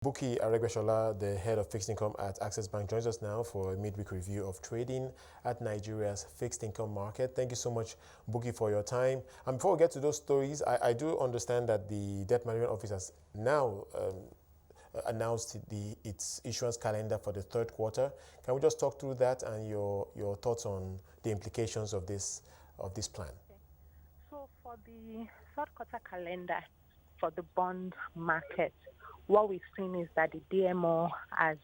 Bukky Aregbesola, the head of fixed income at Access Bank, joins us now for a midweek review of trading at Nigeria's fixed income market. Thank you so much, Bukky, for your time. And before we get to those stories, I do understand that the Debt Management Office has now announced its issuance calendar for the third quarter. Can we just talk through that and your thoughts on the implications of this plan? Okay. So for the third quarter calendar for the bond market, what we've seen is that the DMO has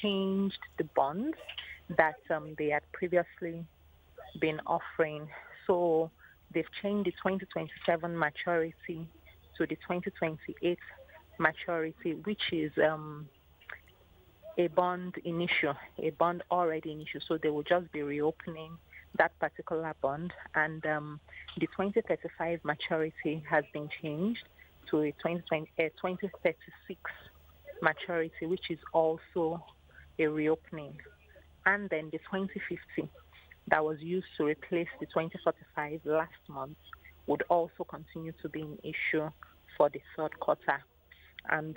changed the bonds that they had previously been offering. So they've changed the 2027 maturity to the 2028 maturity, which is a bond in issue, a bond already in issue. So they will just be reopening that particular bond. And the 2035 maturity has been changed to a 2036 maturity, which is also a reopening. And then the 2050 that was used to replace the 2045 last month would also continue to be an issue for the third quarter. And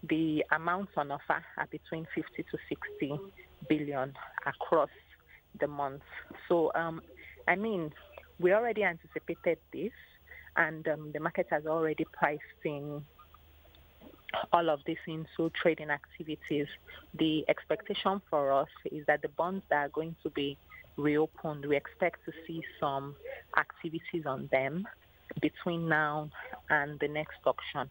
the amounts on offer are between 50 to 60 billion across the months. So, we already anticipated this, and the market has already priced in all of this into trading activities. The expectation for us is that the bonds that are going to be reopened, we expect to see some activities on them between now and the next auction.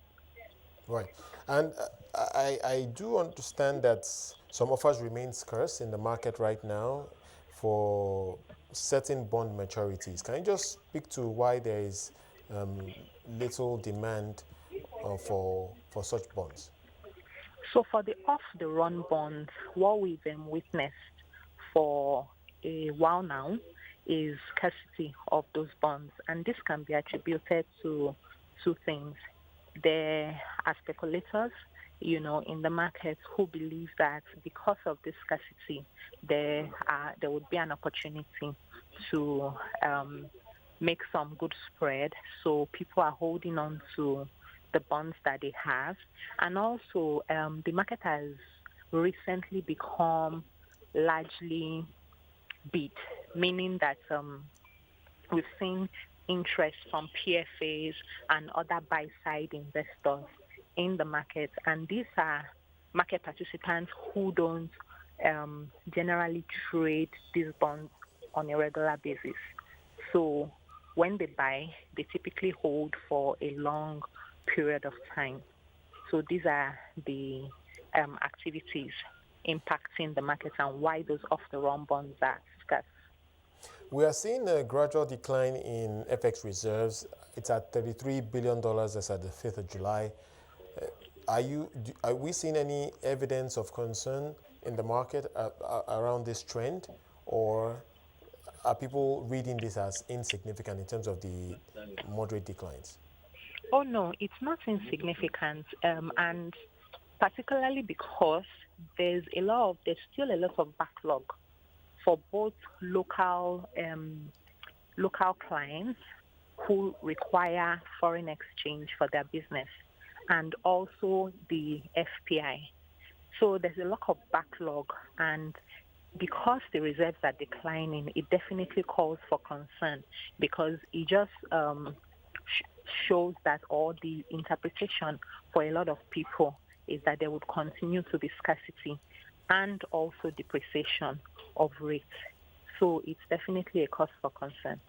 Right. And I do understand that some offers remain scarce in the market right now for certain bond maturities. Can you just speak to why there is little demand for such bonds? So for the off-the-run bonds, what we've witnessed for a while now is scarcity of those bonds. And this can be attributed to two things. There are speculators, in the market who believe that because of this scarcity, there would be an opportunity to make some good spread. So people are holding on to the bonds that they have. And also, the market has recently become largely bid, meaning that we've seen interest from PFAs and other buy-side investors in the market. And these are market participants who don't generally trade these bonds on a regular basis. So when they buy, they typically hold for a long period of time. So these are the activities impacting the market and why those off-the-run bonds are scarce. We are seeing a gradual decline in FX reserves. It's at $33 billion as at the 5th of July. Are we seeing any evidence of concern in the market around this trend, or are people reading this as insignificant in terms of the moderate declines? Oh, no, it's not insignificant, and particularly because there's still a lot of backlog for both local clients who require foreign exchange for their business, and also the FPI. So there's a lot of backlog, and because the reserves are declining, it definitely calls for concern, because it just shows that all the interpretation for a lot of people is that there would continue to be scarcity and also depreciation of rates. So it's definitely a cause for concern.